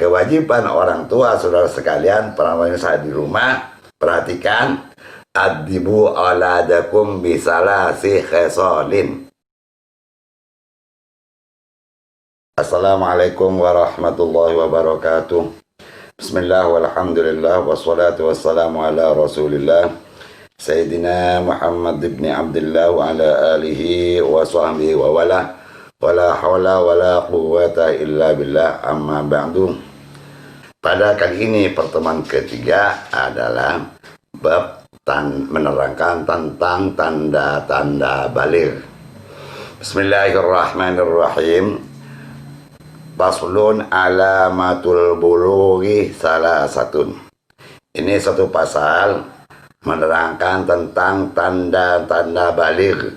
kewajiban orang tua, saudara sekalian, para wanita di rumah, perhatikan, adibu aladakum bisalasi khisalin. Assalamualaikum warahmatullahi wabarakatuh. Bismillah walhamdulillah wassalatu wassalamu ala rasulillah Sayyidina Muhammad ibn Abdullah wa ala alihi wa sahbihi wa wala hawla wa la quwwata illa billah, amma ba'du. Pada kali ini pertemuan ketiga adalah bab menerangkan tentang tanda-tanda baligh. Bismillahirrahmanirrahim. Faslun alamatul bulughi salasatun. Ini satu pasal menerangkan tentang tanda-tanda baligh.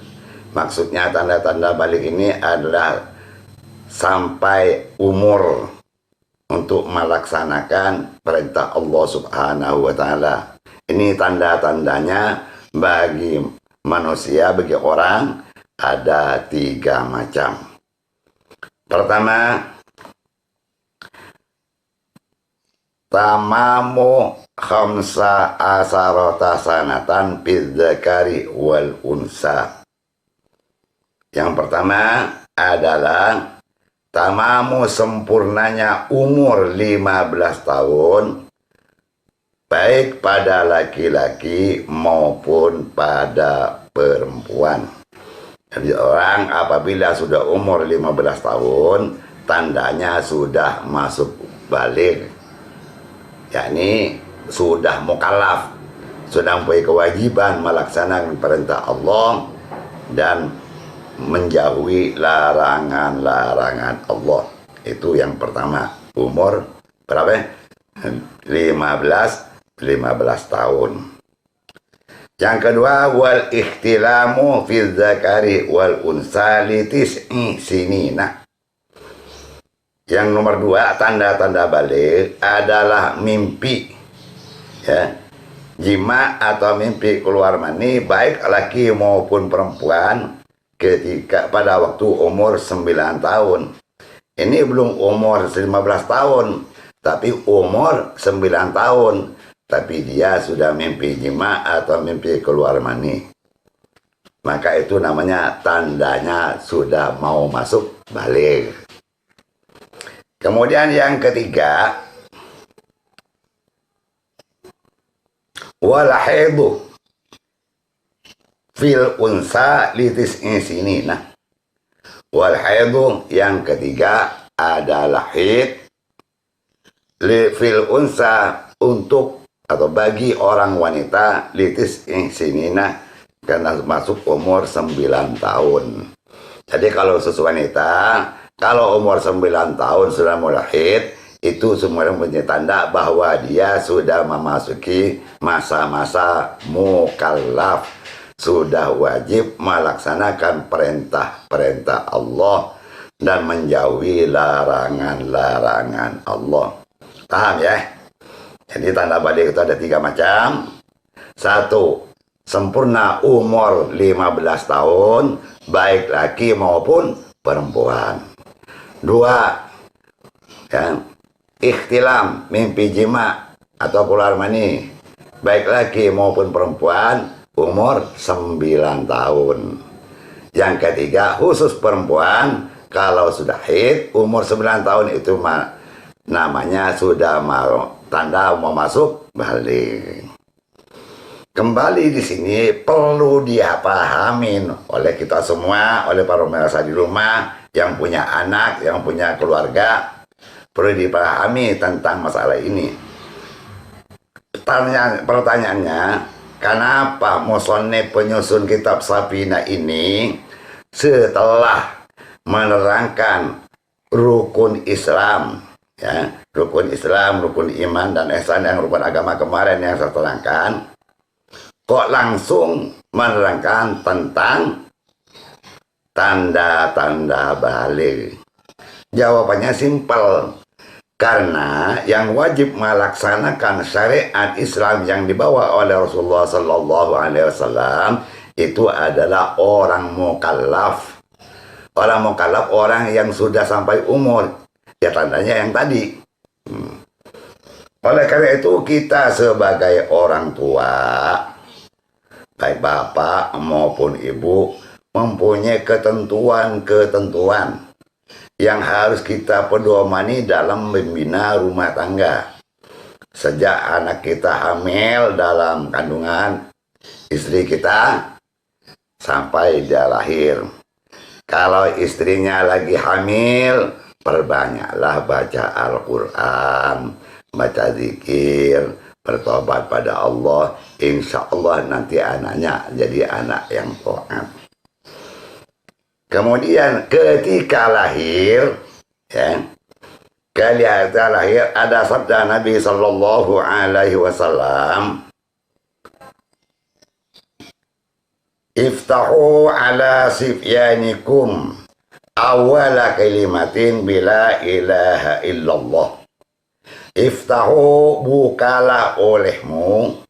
Maksudnya tanda-tanda baligh ini adalah sampai umur untuk melaksanakan perintah Allah Subhanahu wa Ta'ala. Ini tanda-tandanya bagi manusia, bagi orang ada 3 macam. Pertama, tamamu khamsa asarata sanatan bidzakari wal unsa. Yang pertama adalah tamamu sempurnanya umur 15 tahun baik pada laki-laki maupun pada perempuan. Jadi orang apabila sudah umur 15 tahun tandanya sudah masuk baligh, yakni sudah mukallaf, sudah mempunyai kewajiban melaksanakan perintah Allah dan menjauhi larangan-larangan Allah. Itu yang pertama, umur berapa? 15 tahun. Yang kedua, wal ikhtilamu fi dzakari wal unsa li tis'i sinina. Yang nomor 2, tanda-tanda baligh adalah mimpi, ya, jima atau mimpi keluar mani baik laki maupun perempuan ketika pada waktu umur 9 tahun. Ini belum umur 15 tahun, tapi umur 9 tahun, tapi dia sudah mimpi jima atau mimpi keluar mani. Maka itu namanya tandanya sudah mau masuk baligh. Kemudian yang ketiga, wal haidu fil unsa litis'i sinina. Wal haidu yang ketiga adalah haid fil unsa untuk atau bagi orang wanita litis'i sinina karena masuk umur 9 tahun. Jadi kalau sesuai wanita, kalau umur 9 tahun sudah mulai haid, itu semuanya punya tanda bahwa dia sudah memasuki masa-masa mukallaf, sudah wajib melaksanakan perintah-perintah Allah dan menjauhi larangan-larangan Allah. Paham ya? Jadi tanda baligh itu ada 3 macam. 1, sempurna umur 15 tahun, baik laki maupun perempuan. 2, ya, ikhtilam, mimpi jima atau keluar mani baik laki maupun perempuan umur 9 tahun. Yang ketiga, khusus perempuan, kalau sudah haid umur 9 tahun itu namanya sudah mau tanda mau masuk baligh. Kembali di sini perlu dipahamin oleh kita semua, oleh para pemirsa di rumah yang punya anak, yang punya keluarga, perlu dipahami tentang masalah ini. Pertanyaannya, kenapa musannif penyusun kitab Safinah ini setelah menerangkan rukun Islam, ya, rukun Islam, rukun iman dan ihsan yang rukun agama kemarin yang saya terangkan, kok langsung menerangkan tentang tanda-tanda baligh? Jawabannya simpel. Karena yang wajib melaksanakan syariat Islam yang dibawa oleh Rasulullah Sallallahu Alaihi Wasallam itu adalah orang mukallaf. Orang mukallaf orang yang sudah sampai umur. Ya tandanya yang tadi. Oleh karena itu kita sebagai orang tua, baik bapak maupun ibu, mempunyai ketentuan-ketentuan yang harus kita pedomani dalam membina rumah tangga. Sejak anak kita hamil dalam kandungan istri kita sampai dia lahir. Kalau istrinya lagi hamil, perbanyaklah baca Al-Quran, baca zikir, bertobat pada Allah. Insya Allah nanti anaknya jadi anak yang taat. Kemudian ketika lahir, ya, ketika lahir ada sabda Nabi Sallallahu Alaihi Wasallam, iftahu ala sifyanikum awala kalimatin bila ilaha illallah. Iftahu, bukalah olehmu,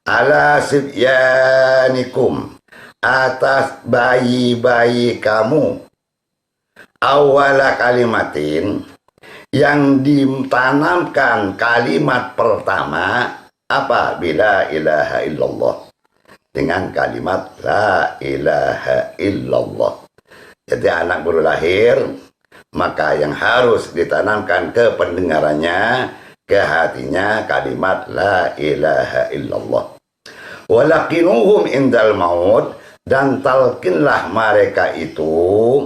ala sifyanikum, atas bayi-bayi kamu, awala kalimatin, yang ditanamkan kalimat pertama apa? Bila ilaha illallah, dengan kalimat la ilaha illallah. Jadi anak baru lahir, maka yang harus ditanamkan ke pendengarannya, ke hatinya kalimat la ilaha illallah. Walakinuhum indal maut, dan talkinlah mereka itu,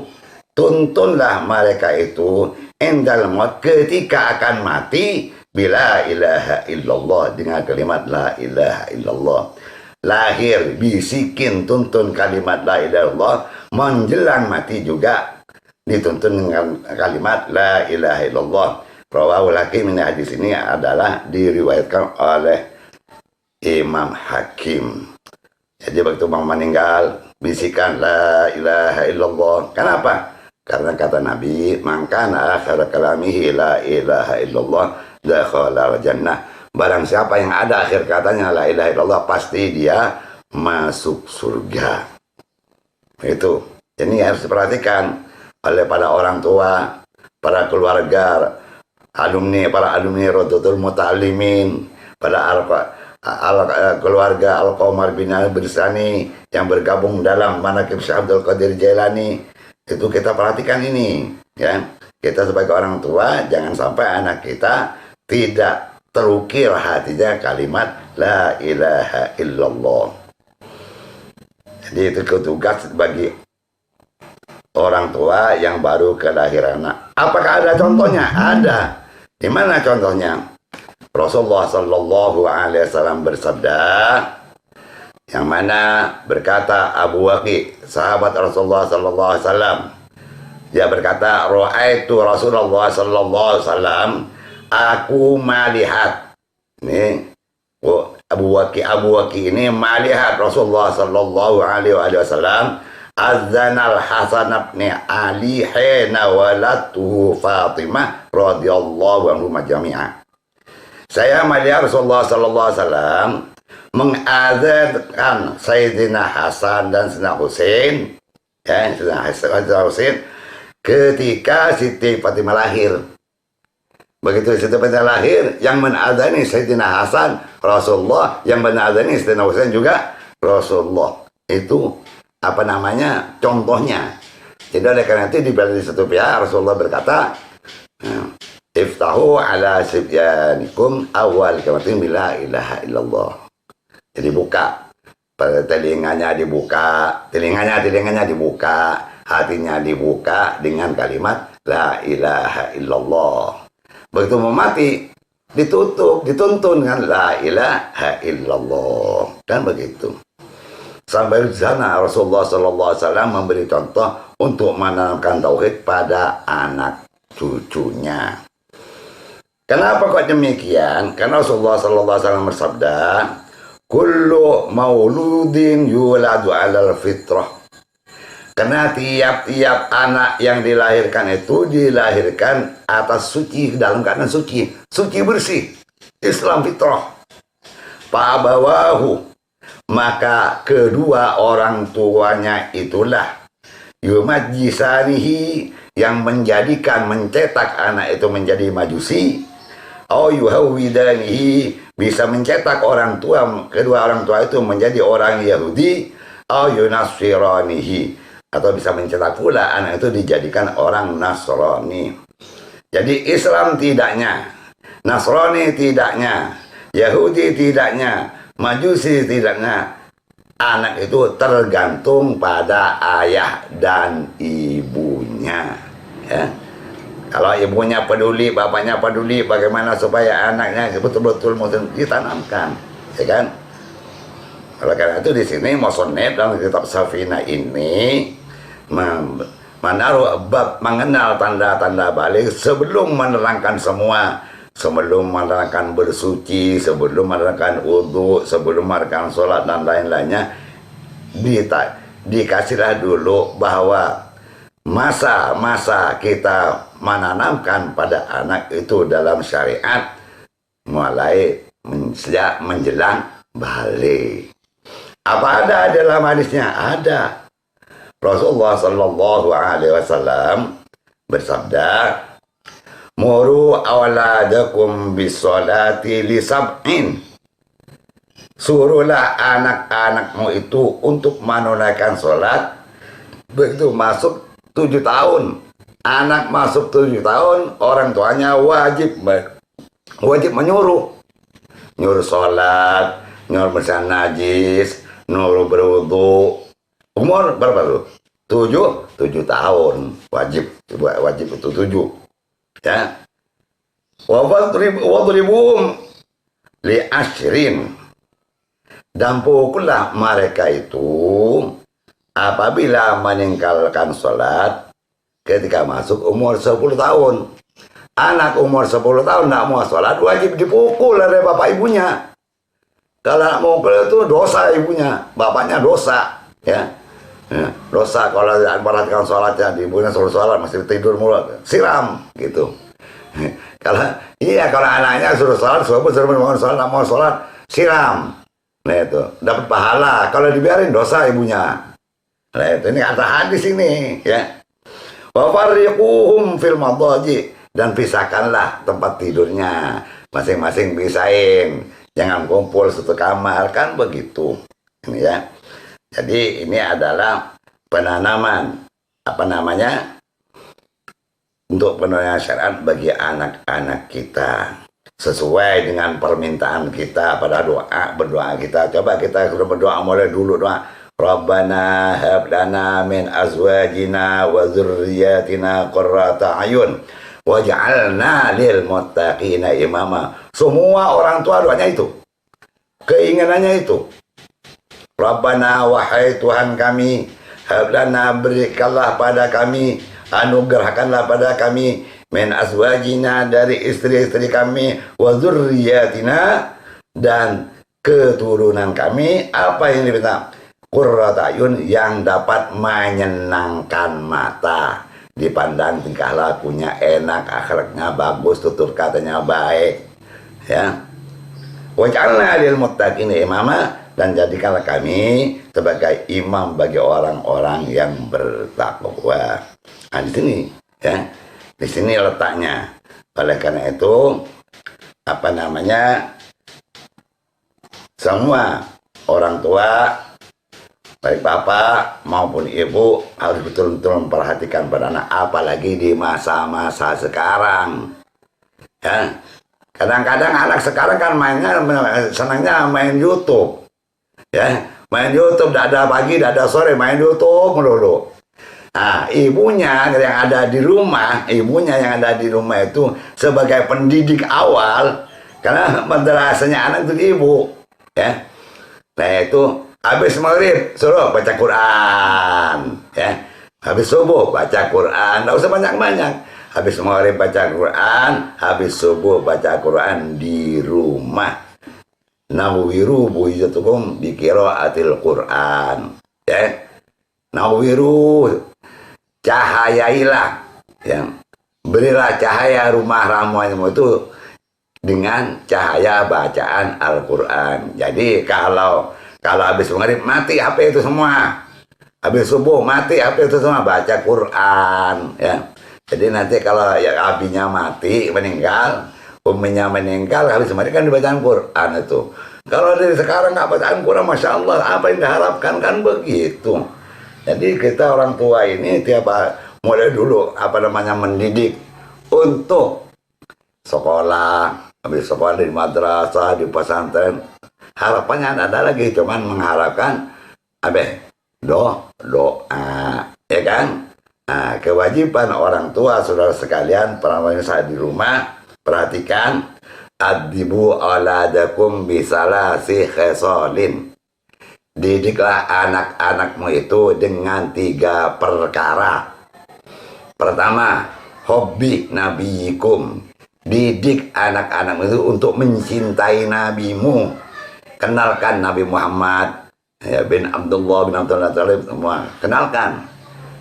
tuntunlah mereka itu indal maut, ketika akan mati, bila ilaha illallah, dengan kalimat la ilaha illallah. Lahir bisikin tuntun kalimat la ilaha illallah, menjelang mati juga dituntun dengan kalimat la ilaha illallah. Rawahul Hakim, ini hadis ini adalah diriwayatkan oleh Imam Hakim. Jadi waktu mau meninggal bisikan la ilaha illallah. Kenapa? Karena kata Nabi, mangkana akhir kalamihi la ilaha illallah dakhala jannah. Barang siapa yang ada akhir katanya la ilaha illallah, pasti dia masuk surga. Itu. Ini harus diperhatikan oleh para orang tua, para keluarga, para alumni Rodotul Muta'alimin, pada keluarga Al-Qamar bin Al-Birsani yang bergabung dalam Manaqib Syekh Abdul Qadir Jailani. Itu kita perhatikan ini, ya. Kita sebagai orang tua jangan sampai anak kita tidak terukir hatinya kalimat la ilaha illallah. Jadi itu tugas bagi orang tua yang baru kelahiran anak. Apakah ada contohnya? Ada. Di mana contohnya? Rasulullah Sallallahu Alaihi Wasallam bersabda, yang mana berkata Abu Waqi, sahabat Rasulullah Sallallahu Alaihi Wasallam, dia berkata, ra'aitu Rasulullah Sallallahu Alaihi Wasallam, aku melihat, ini Abu Waqi ini melihat Rasulullah Sallallahu Alaihi Wasallam azanal Hasan bin Ali hina walatuhu Fatimah radhiyallahu anhu jami'an. Saya melihat Rasulullah Sallallahu Alaihi Wasallam mengazankan Sayyidina Hasan dan Sayyidina Husain, ya, Sayyidina Husain ketika Siti Fatimah lahir. Begitu Siti Fatimah lahir, yang menadzani Sayyidina Hasan Rasulullah, yang menadzani Sayyidina Husain juga Rasulullah. Itu apa namanya? Contohnya. Jadi oleh karena itu di satu pihak Rasulullah berkata, iftahu ala sibyanikum awal kalimatin la ilaha illallah. Jadi buka, telinganya dibuka, hatinya dibuka dengan kalimat la ilaha illallah. Begitu mau mati, ditutup, dituntun kan la ilaha illallah. Kan begitu. Sampai di sana Rasulullah Sallallahu Alaihi Wasallam memberi contoh untuk menanamkan tauhid pada anak cucunya. Kenapa kok demikian? Karena Rasulullah Sallallahu Alaihi Wasallam bersabda, kullu mauludin yuladu alal fitrah. Karena tiap-tiap anak yang dilahirkan itu dilahirkan atas suci, dalam keadaan suci, suci bersih, Islam fitrah. Fa'abawahu, maka kedua orang tuanya itulah yumajjisanihi, yang menjadikan, mencetak anak itu menjadi majusi, au yuhawidanihi, bisa mencetak orang tua, kedua orang tua itu menjadi orang Yahudi, au yunasiranihi, atau bisa mencetak pula anak itu dijadikan orang Nasrani. Jadi Islam tidaknya, Nasrani tidaknya, Yahudi tidaknya, Majusi tidaknya, anak itu tergantung pada ayah dan ibunya, ya. Kalau ibunya peduli, bapaknya peduli, bagaimana supaya anaknya betul-betul muslim, ditanamkan, ya kan? Oleh karena itu di sini Musannif dalam kitab Safina ini menaruh bab mengenal tanda-tanda balik sebelum menerangkan semua, sebelum menerangkan bersuci, sebelum menerangkan wudhu, sebelum menerangkan sholat dan lain-lainnya, dikasihlah dulu bahwa masa-masa kita menanamkan pada anak itu dalam syariat mulai sejak menjelang balik. Apa ada dalam hadisnya? Ada. Rasulullah Sallallahu Alaihi Wasallam bersabda, "Muru awladakum bisolati li sab'in." Suruhlah anak-anakmu itu untuk menunaikan sholat begitu masuk 7 tahun. Anak masuk 7 tahun, orang tuanya wajib menyuruh. Nyuruh sholat, nyuruh bersih najis, nyuruh berwudu. Umur berapa tuh? 7 tahun. Wajib itu 7. Ya. Wadribum li ashrin. Dan pukullah mereka itu apabila meninggalkan sholat ketika masuk umur 10 tahun. Anak umur 10 tahun tidak mau sholat, wajib dipukul oleh bapak ibunya. Kalau tidak mau pukul itu dosa ibunya, bapaknya dosa, ya. Dosa kalau tidak memperhatikan sholatnya, ibunya suruh sholat masih tidur mulu, siram gitu. Kalau anaknya suruh sholat, suruh sholat, tidak mau sholat, siram. Nah itu dapat pahala. Kalau dibiarin dosa ibunya. Nah itu ini kata hadis ini, ya. Wa farriquhum fil madaji, dan pisahkanlah tempat tidurnya, masing-masing pisahin, jangan kumpul satu kamar, kan begitu. Ini ya. Jadi ini adalah penanaman untuk penanaman syariat bagi anak-anak kita sesuai dengan permintaan kita pada berdoa kita. Coba kita sudah berdoa mulai dulu doa. Rabbana hab lana min azwajina wa dzurriyyatina qurrata ayun waj'alna lil muttaqina imama. Semua orang tua doanya itu. Keinginannya itu. Rabbana, wahai Tuhan kami, hab lana, berikanlah pada kami, anugerahkanlah pada kami, min azwajina, dari istri-istri kami, wa dzurriyyatina, dan keturunan kami, apa yang diminta? Qurrata ayun, yang dapat menyenangkan mata, dipandang tingkah lakunya enak, akhlaknya bagus, tutur katanya baik, ya. Waj'alna lil muttaqina imama, dan jadikanlah kami sebagai imam bagi orang-orang yang bertakwa. Nah di sini, ya, di sini letaknya. Oleh karena itu, semua orang tua, baik bapak maupun ibu, harus betul-betul memperhatikan pada anak, apalagi di masa-masa sekarang. Ya, kadang-kadang anak sekarang kan senangnya main YouTube. Ya, main YouTube, tidak ada pagi, tidak ada sore, main YouTube melulu. Nah, ibunya yang ada di rumah itu sebagai pendidik awal, karena madrasahnya anak itu ibu, ya. Nah itu habis maghrib suruh baca Quran, ya. Habis subuh baca Quran, tidak usah banyak-banyak. Habis maghrib baca Quran, habis subuh baca Quran di rumah. Nawiru buyutukum bi qiraatil Quran, ya. Nawiru, cahayailah, ya. Berilah cahaya rumah ramuanmu itu dengan cahaya bacaan Al-Quran. Jadi kalau habis maghrib mati HP itu semua, habis subuh mati HP itu semua, baca Quran, ya. Jadi nanti kalau ya abinya mati, meninggal, umminya meninggal, habis mereka kan dibacaan Quran itu. Kalau dari sekarang nggak bacaan Quran, Masya Allah, apa yang diharapkan kan begitu. Jadi kita orang tua ini mulai dulu mendidik untuk sekolah, habis sekolah di madrasah, di pesantren. Harapannya ada lagi, cuman mengharapkan doa, ya kan? Nah, kewajiban orang tua, saudara sekalian, pemirsa di rumah, perhatikan, adibu aladakum bisalasi khisalin. Didiklah anak-anakmu itu dengan 3 perkara. Pertama, hobi nabiyikum. Didik anak-anakmu itu untuk mencintai nabimu. Kenalkan Nabi Muhammad bin Abdullah bin Abdullah semua. Kenalkan,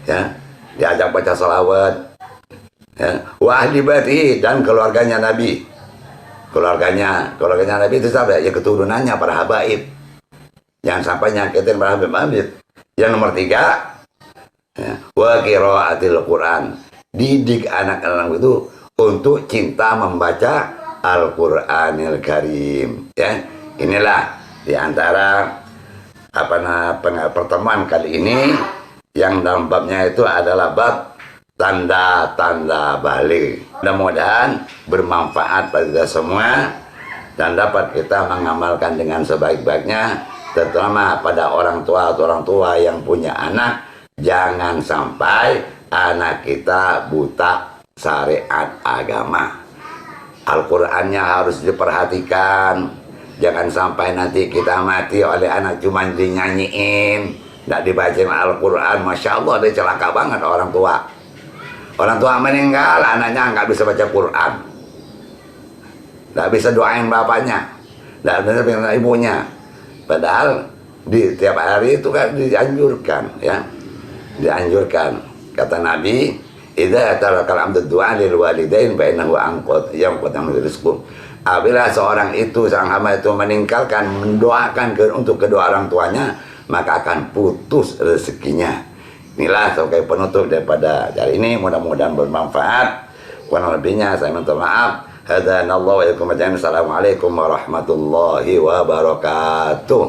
ya. Diajak baca salawat, ya. Wa ahli baiti, dan keluarganya Nabi. Keluarganya Nabi itu siapa? Ya, keturunannya para habaib. Jangan sampai nyakitin para habaib. Yang nomor 3, ya, wa qiraatil Quran. Didik anak-anak itu untuk cinta membaca Al-Qur'anil Karim, ya. Inilah diantara pertemuan kali ini yang dalam babnya itu adalah bab tanda-tanda balik. Mudah-mudahan bermanfaat pada kita semua dan dapat kita mengamalkan dengan sebaik-baiknya, terutama pada orang tua yang punya anak. Jangan sampai anak kita buta syariat agama. Al-Qur'annya harus diperhatikan. Jangan sampai nanti kita mati oleh anak cuma dinyanyiin, nggak dibacain Al-Quran. Masya Allah, dia celaka banget orang tua. Orang tua meninggal, anaknya nggak bisa baca Quran, nggak bisa doain bapaknya, nggak bisa doain ibunya. Padahal di tiap hari itu kan dianjurkan, ya, dianjurkan. Kata Nabi, idza tarakal abdu du'a lil walidain fa innahu anqad yanqad rizqu. Apabila seorang hamba itu meninggalkan mendoakan untuk kedua orang tuanya, maka akan putus rezekinya. Inilah sebagai penutup daripada hari ini, mudah-mudahan bermanfaat. Kurang lebihnya saya minta maaf. Hadanallahu wa iyyakum ajma'in. Assalamualaikum warahmatullahi wabarakatuh.